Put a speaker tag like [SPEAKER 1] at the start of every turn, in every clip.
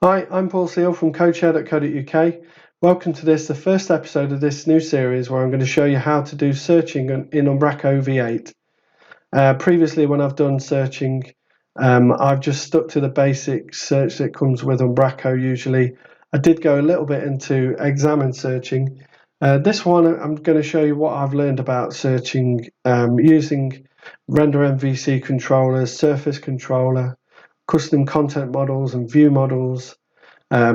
[SPEAKER 1] Hi, I'm Paul Seal from codeshare.co.uk. Welcome to the first episode of this new series where I'm going to show you how to do searching in Umbraco V8. Previously, when I've done searching, I've just stuck to the basic search that comes with Umbraco usually. I did go a little bit into examine searching. This one, I'm going to show you what I've learned about searching using Render Mvc controllers, Surface controller, custom content models and view models,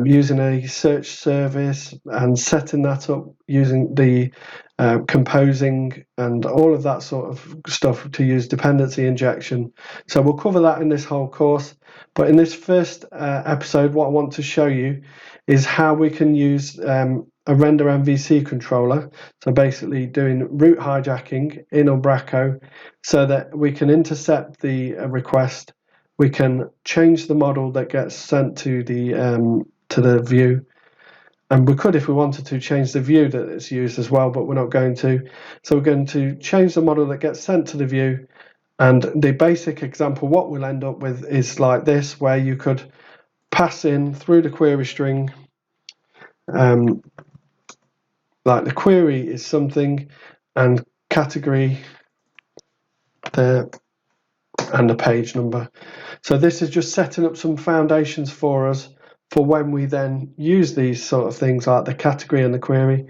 [SPEAKER 1] using a search service and setting that up using the composing and all of that sort of stuff to use dependency injection. So we'll cover that in this whole course. But in this first episode, what I want to show you is how we can use a Render Mvc controller. So basically doing route hijacking in Umbraco so that we can intercept the request. We can change the model that gets sent to the view, and we could, if we wanted to, change the view that it's used as well, but we're not going to. So we're going to change the model that gets sent to the view, and the basic example, what we'll end up with is like this, where you could pass in through the query string, like the query is something, and category there, and a page number. So this is just setting up some foundations for us for when we then use these sort of things like the category and the query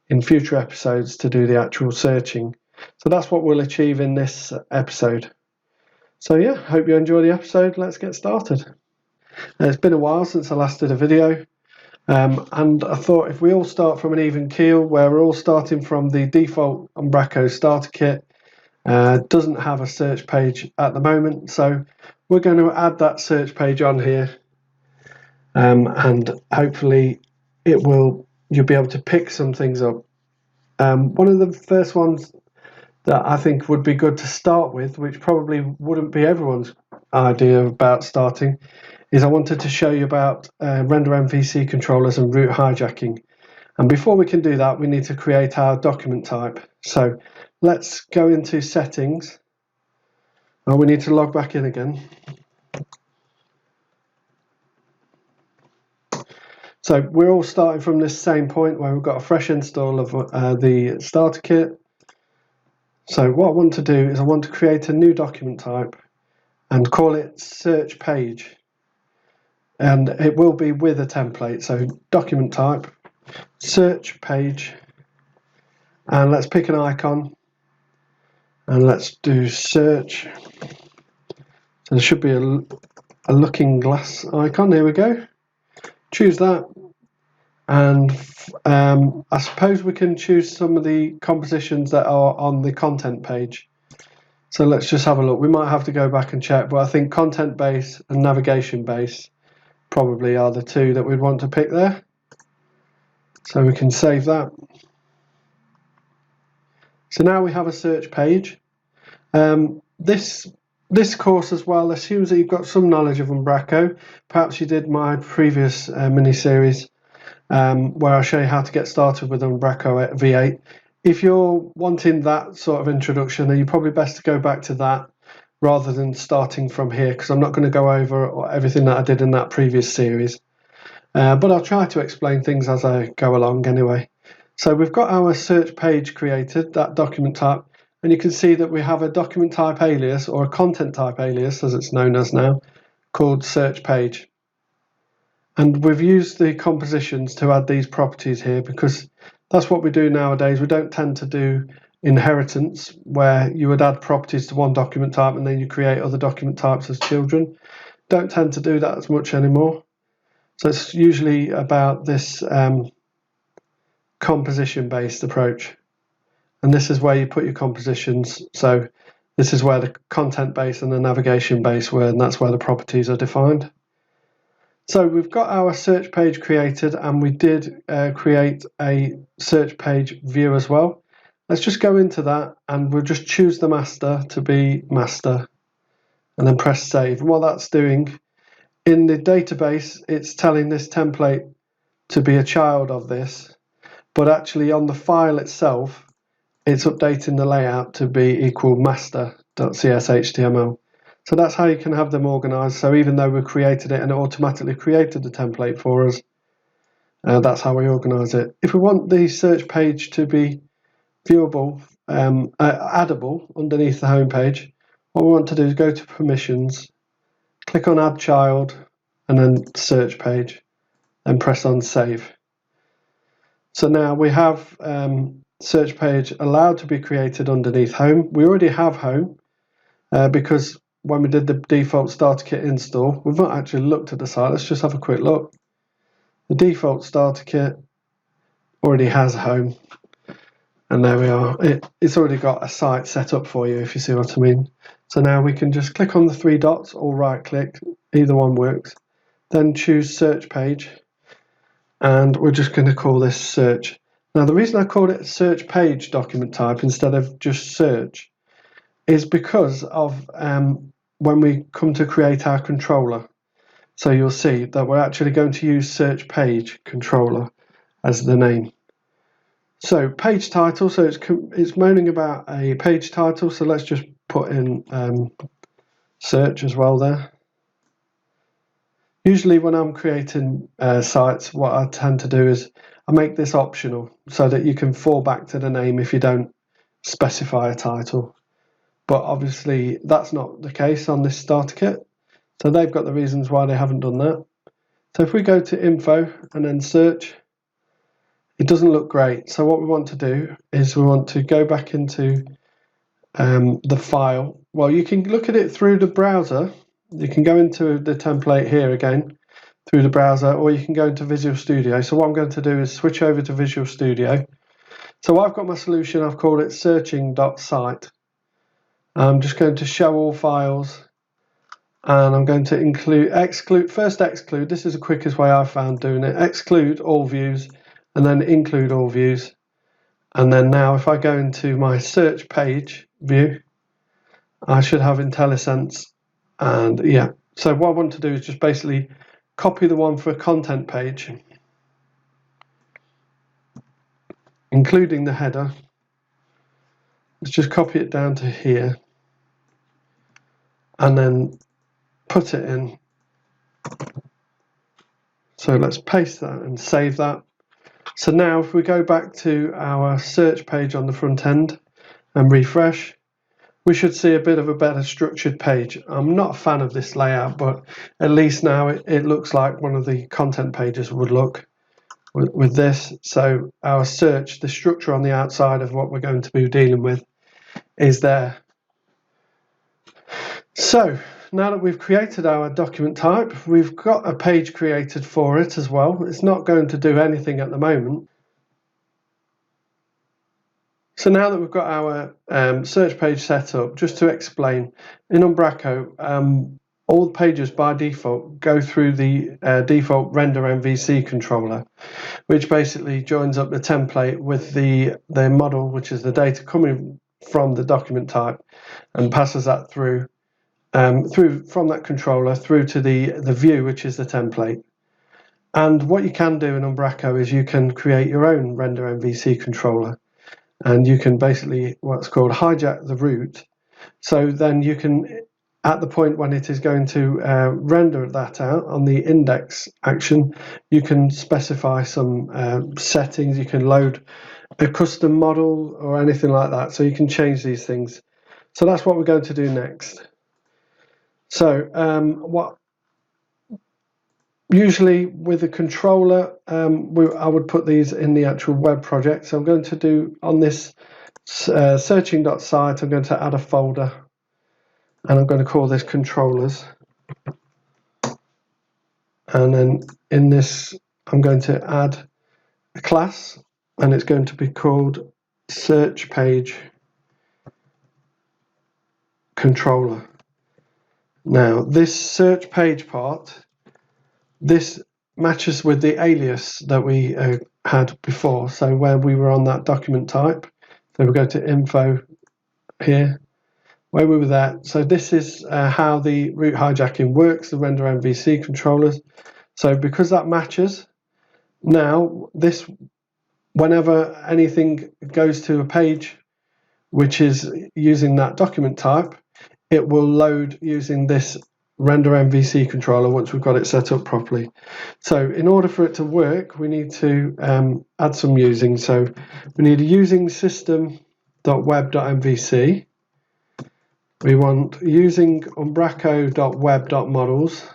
[SPEAKER 1] in future episodes to do the actual searching. So that's what we'll achieve in this episode. So yeah, hope you enjoy the episode. Let's get started. It's been a while since I last did a video, and I thought if we all start from an even keel, where we're all starting from the default Umbraco starter kit, doesn't have a search page at the moment, so we're going to add that search page on here, and hopefully you'll be able to pick some things up. One of the first ones that I think would be good to start with, which probably wouldn't be everyone's idea about starting, is I wanted to show you about Render Mvc controllers and route hijacking. And before we can do that, we need to create our document type. So let's go into settings. Oh, we need to log back in again. So we're all starting from this same point where we've got a fresh install of the starter kit. So what I want to do is I want to create a new document type and call it search page. And it will be with a template. So document type, search page, and let's pick an icon and let's do search. So there should be a looking glass icon. Here we go. Choose that, and I suppose we can choose some of the compositions that are on the content page. So let's just have a look. We might have to go back and check, but I think content base and navigation base probably are the two that we'd want to pick there. So we can save that. So now we have a search page. This course as well assumes that you've got some knowledge of Umbraco. Perhaps you did my previous mini-series where I show you how to get started with Umbraco V8. If you're wanting that sort of introduction, then you're probably best to go back to that rather than starting from here, because I'm not going to go over everything that I did in that previous series. But I'll try to explain things as I go along anyway. So we've got our search page created, that document type, and you can see that we have a document type alias, or a content type alias as it's known as now, called search page. And we've used the compositions to add these properties here because that's what we do nowadays. We don't tend to do inheritance where you would add properties to one document type and then you create other document types as children. Don't tend to do that as much anymore. So it's usually about this composition-based approach. And this is where you put your compositions. So this is where the content base and the navigation base were, and that's where the properties are defined. So we've got our search page created, and we did create a search page view as well. Let's just go into that, and we'll just choose the master to be master, and then press save. And what that's doing, in the database, it's telling this template to be a child of this, but actually on the file itself, it's updating the layout to be equal master.cshtml. So So that's how you can have them organized. So even though we created it and it automatically created the template for us, that's how we organize it. If we want the search page to be viewable, addable underneath the home page, what we want to do is go to permissions, click on add child, and then search page, and press on save. So now we have search page allowed to be created underneath home. We already have home because when we did the default starter kit install, we've not actually looked at the site. Let's just have a quick look. The default starter kit already has home, and there we are. It's already got a site set up for you, if you see what I mean. So now we can just click on the three dots or right click, either one works, then choose search page, and we're just going to call this search. Now the reason I called it search page document type instead of just search is because of when we come to create our controller. So you'll see that we're actually going to use search page controller as the name. So page title, so it's moaning about a page title, so let's just put in search as well there. Usually when I'm creating sites, what I tend to do is I make this optional so that you can fall back to the name if you don't specify a title. But obviously that's not the case on this starter kit. So they've got the reasons why they haven't done that. So if we go to info and then search, it doesn't look great. So what we want to do is we want to go back into the file. Well, you can look at it through the browser. You can go into the template here again through the browser, or you can go into Visual Studio. So what I'm going to do is switch over to Visual Studio. So I've got my solution. I've called it searching.site. I'm just going to show all files, and I'm going to exclude. This is the quickest way I've found doing it. Exclude all views, and then include all views. And then now if I go into my search page view, I should have IntelliSense. And yeah, so what I want to do is just basically copy the one for content page, including the header. Let's just copy it down to here and then put it in. So let's paste that and save that. So now if we go back to our search page on the front end and refresh, we should see a bit of a better structured page. I'm not a fan of this layout, but at least now it looks like one of the content pages would look with this. So our search, the structure on the outside of what we're going to be dealing with is there. So now that we've created our document type, we've got a page created for it as well. It's not going to do anything at the moment. So now that we've got our search page set up, just to explain, in Umbraco, all the pages by default go through the default Render Mvc Controller, which basically joins up the template with the model, which is the data coming from the document type, and passes that through from that controller through to the view, which is the template. And what you can do in Umbraco is you can create your own Render Mvc Controller. And you can basically what's called hijack the route. So then you can, at the point when it is going to render that out on the index action, you can specify some settings. You can load a custom model or anything like that. So you can change these things. So that's what we're going to do next. So usually with a controller, I would put these in the actual web project. So I'm going to do on this searching.site, I'm going to add a folder, and I'm going to call this controllers. And then in this, I'm going to add a class, and it's going to be called search page controller. Now, this search page part, this matches with the alias that we had before. So where we were on that document type, so we go to info here, where we were there. So this is how the Route Hijacking works, the Render Mvc controllers. So because that matches, now this, whenever anything goes to a page which is using that document type, it will load using this Render Mvc controller once we've got it set up properly. So in order for it to work, we need to add some using. So we need a using system.web.mvc. We want using umbraco.web.models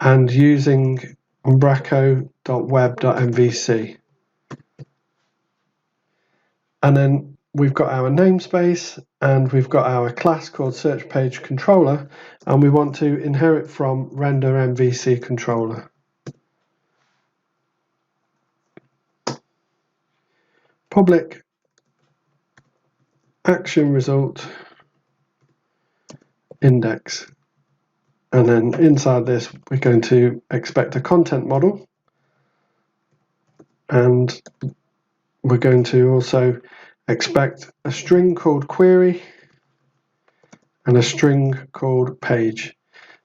[SPEAKER 1] and using umbraco.web.mvc. And then we've got our namespace and we've got our class called search page controller, and we want to inherit from Render Mvc Controller. Public action result index. And then inside this, we're going to expect a content model. And we're going to also expect a string called query and a string called page.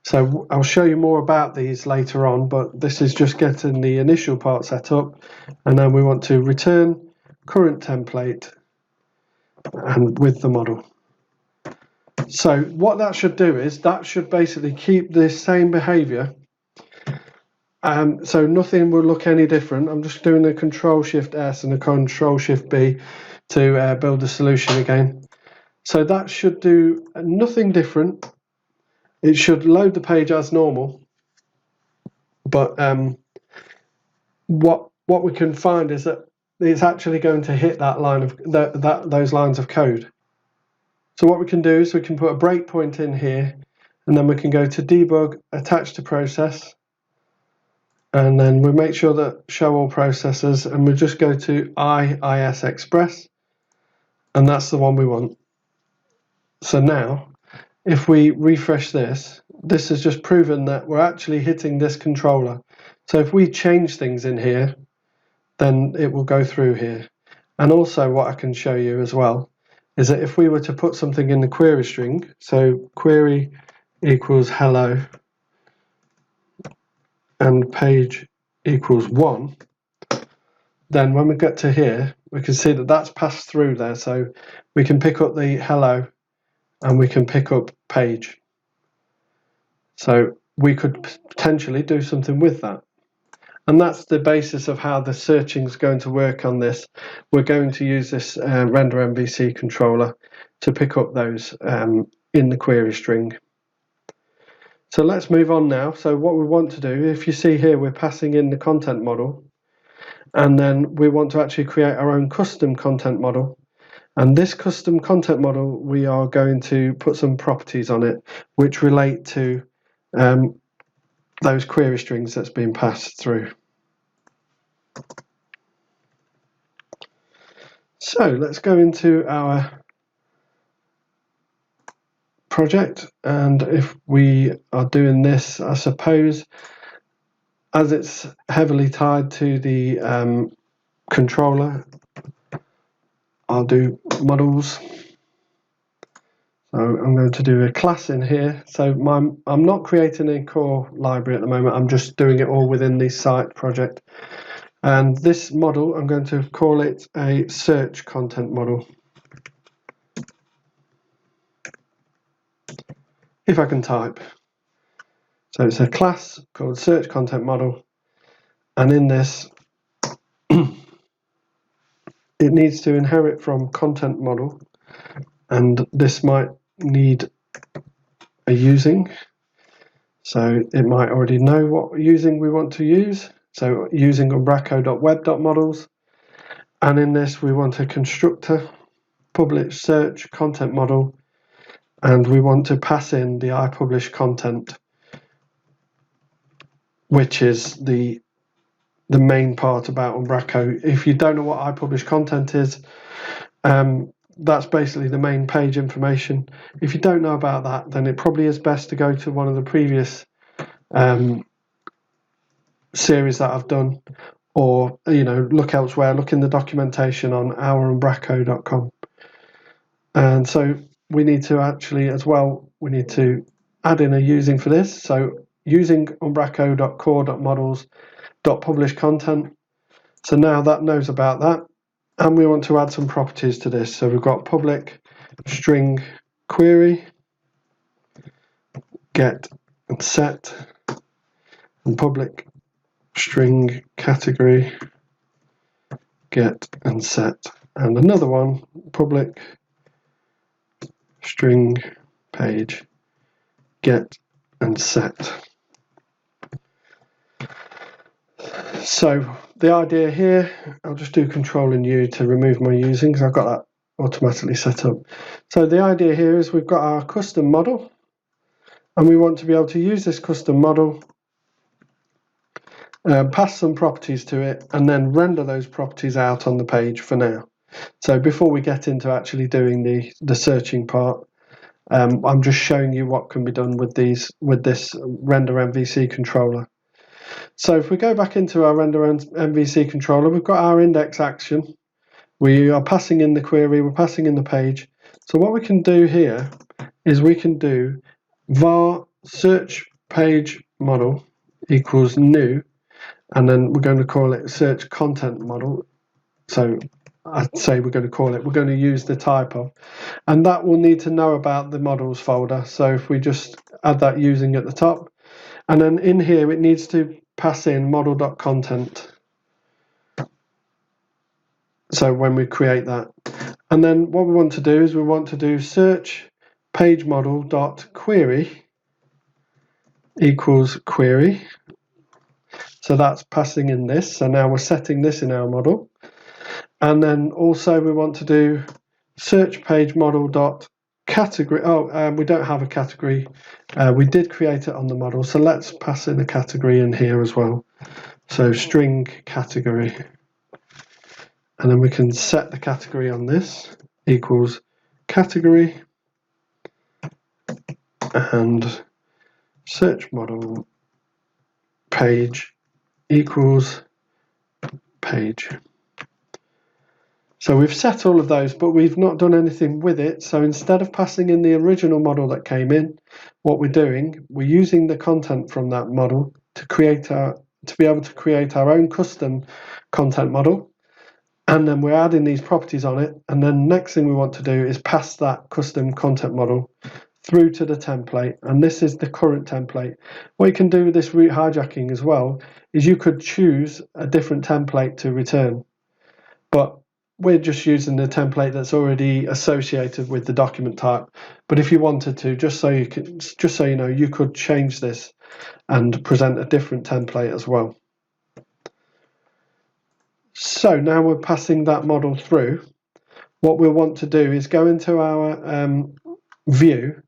[SPEAKER 1] So I'll show you more about these later on, but this is just getting the initial part set up. And then we want to return current template and with the model. So what that should do is that should basically keep this same behavior. So nothing will look any different. I'm just doing a Control-Shift-S and a Control-Shift-B to build a solution again. So that should do nothing different. It should load the page as normal. But what we can find is that it's actually going to hit that line of those lines of code. So what we can do is we can put a breakpoint in here, and then we can go to debug, attach to process, and then we make sure that show all processes, and we just go to IIS Express, and that's the one we want. So now, if we refresh this, this has just proven that we're actually hitting this controller. So if we change things in here, then it will go through here. And also what I can show you as well is that if we were to put something in the query string, so query equals hello and page equals 1, then when we get to here, we can see that that's passed through there. So we can pick up the hello and we can pick up page. So we could potentially do something with that. And that's the basis of how the searching is going to work on this. We're going to use this Render Mvc controller to pick up those in the query string. So let's move on now. So what we want to do, if you see here, we're passing in the content model, and then we want to actually create our own custom content model. And this custom content model, we are going to put some properties on it which relate to those query strings that's been passed through. So let's go into our project, and if we are doing this, I suppose, as it's heavily tied to the controller, I'll do models. So I'm going to do a class in here. So I'm not creating a core library at the moment, I'm just doing it all within the site project. And this model, I'm going to call it a search content model. If I can type. So it's a class called search content model. And in this, it needs to inherit from content model. And this might need a using. So it might already know what using we want to use. So using umbraco.web.models. And in this, we want a constructor, publish search content model, and we want to pass in the iPublish content, which is the main part about Umbraco. If you don't know what iPublish content is, that's basically the main page information. If you don't know about that, then it probably is best to go to one of the previous series that I've done, or look elsewhere, look in the documentation on ourumbraco.com. And so we need to actually as well, we need to add in a using for this. So using umbraco.core.models.publish content. So now that knows about that, and we want to add some properties to this. So we've got public string query, get and set, and public string category, get and set, and another one, public string page, get and set. So the idea here, I'll just do Control and U to remove my using because I've got that automatically set up. So the idea here is we've got our custom model and we want to be able to use this custom model, pass some properties to it, and then render those properties out on the page for now. So before we get into actually doing the searching part, I'm just showing you what can be done with this Render MVC controller. So if we go back into our Render MVC controller, we've got our index action. We are passing in the query, we're passing in the page. So what we can do here is we can do var search page model equals new, and then we're going to call it search content model. So I'd say we're going to use the type of, and that will need to know about the models folder. So if we just add that using at the top, and then in here it needs to pass in model.content. So when we create that, and then what we want to do is we want to do search page model.query equals query. So that's passing in this. So now we're setting this in our model. And then also we want to do search page model.category. We don't have a category. We did create it on the model. So let's pass in a category in here as well. So string category. And then we can set the category on this equals category and search model page equals page. So we've set all of those, but we've not done anything with it. So instead of passing in the original model that came in, what we're doing, we're using the content from that model to be able to create our own custom content model. And then we're adding these properties on it. And then next thing we want to do is pass that custom content model through to the template. And this is the current template. What you can do with this route hijacking as well is you could choose a different template to return. But we're just using the template that's already associated with the document type. But if you wanted to, just so you know, you could change this and present a different template as well. So now we're passing that model through. What we'll want to do is go into our view,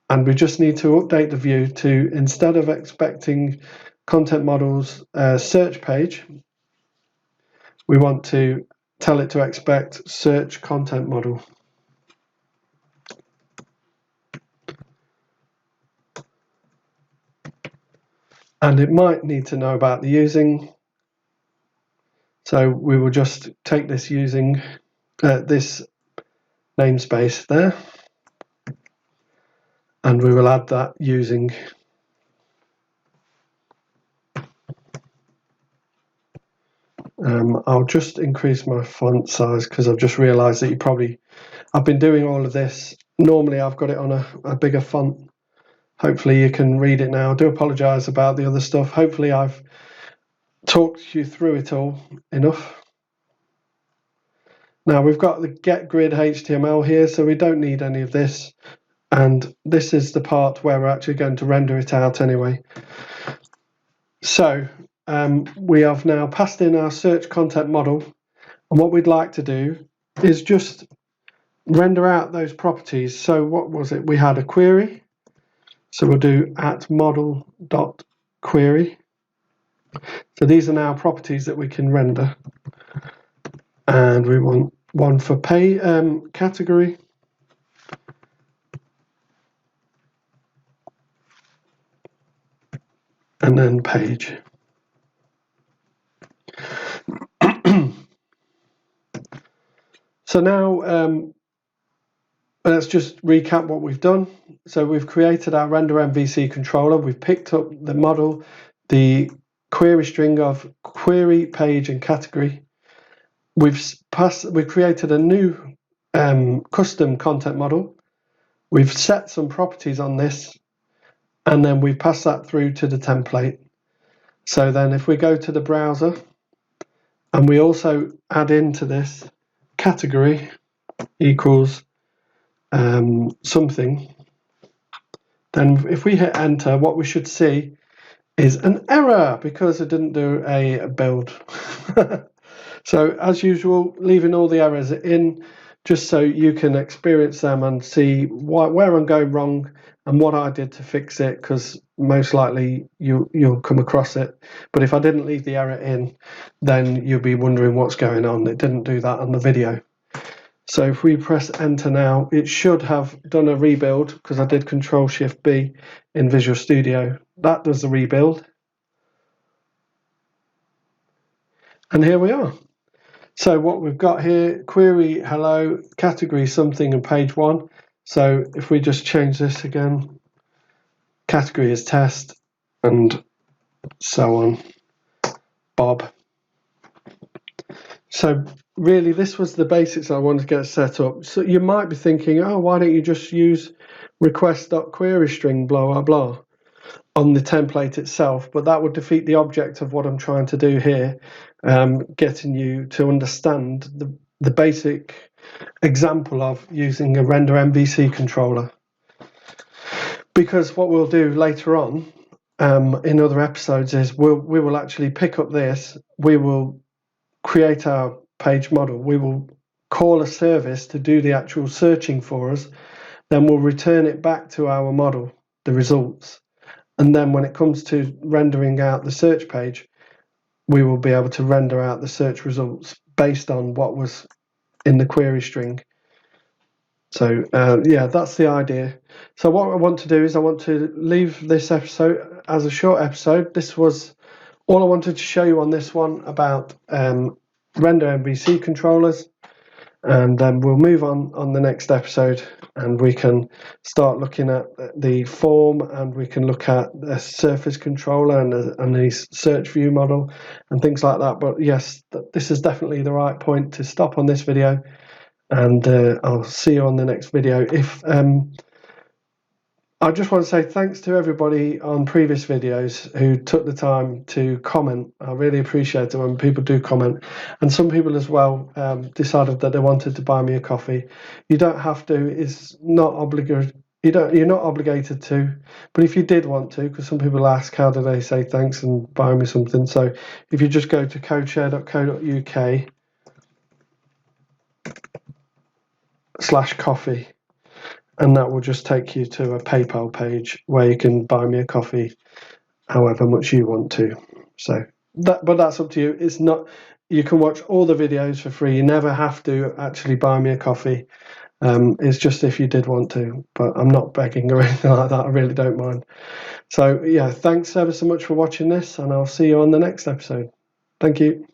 [SPEAKER 1] and we just need to update the view to, instead of expecting content models search page, we want to tell it to expect search content model. And it might need to know about the using. So we will just take this using this namespace there, and we will add that using. I'll just increase my font size because I've just realized that I've been doing all of this. Normally I've got it on a bigger font. Hopefully you can read it now. I do apologize about the other stuff. Hopefully I've talked you through it all enough. Now we've got the get grid HTML here, so we don't need any of this. And this is the part where we're actually going to render it out anyway. So we have now passed in our search content model. And what we'd like to do is just render out those properties. So what was it? We had a query. So we'll do @model.query. So these are now properties that we can render. And we want one for category. And then page. So now let's just recap what we've done. So we've created our Render MVC controller. We've picked up the model, the query string of query, page, and category. We've created a new custom content model. We've set some properties on this, and then we pass that through to the template. So then if we go to the browser, and we also add into this category equals something, then if we hit enter, what we should see is an error because it didn't do a build. So as usual, leaving all the errors in just so you can experience them and see where I'm going wrong and what I did to fix it, because most likely you'll come across it. But if I didn't leave the error in, then you'll be wondering what's going on. It didn't do that on the video. So if we press enter now, it should have done a rebuild because I did Control-Shift-B in Visual Studio. That does the rebuild. And here we are. So what we've got here, query hello, category something, and page 1. So if we just change this again, category is test, and so on, Bob. So really this was the basics I wanted to get set up. So you might be thinking, oh, why don't you just use request.queryString blah blah blah on the template itself? But that would defeat the object of what I'm trying to do here, getting you to understand the basic example of using a Render Mvc controller. Because what we'll do later on in other episodes is we will actually pick up this, we will create our page model, we will call a service to do the actual searching for us, then we'll return it back to our model, the results. And then when it comes to rendering out the search page, we will be able to render out the search results based on what was in the query string. So yeah, that's the idea. So what I want to do is I want to leave this episode as a short episode. This was all I wanted to show you on this one about Render Mvc controllers. And then we'll move on the next episode, and we can start looking at the form, and we can look at a surface controller and the search view model and things like that. But yes, this is definitely the right point to stop on this video, and I'll see you on the next video. If I just want to say thanks to everybody on previous videos who took the time to comment. I really appreciate it when people do comment. And some people as well decided that they wanted to buy me a coffee. You don't have to. It's not obligatory. You're not obligated to. But if you did want to, because some people ask, how do they say thanks and buy me something? So if you just go to codeshare.co.uk/coffee, and that will just take you to a PayPal page where you can buy me a coffee however much you want to. So but that's up to you. It's not, you can watch all the videos for free. You never have to actually buy me a coffee. It's just if you did want to, but I'm not begging or anything like that. I really don't mind. So yeah, thanks ever so much for watching this, and I'll see you on the next episode. Thank you.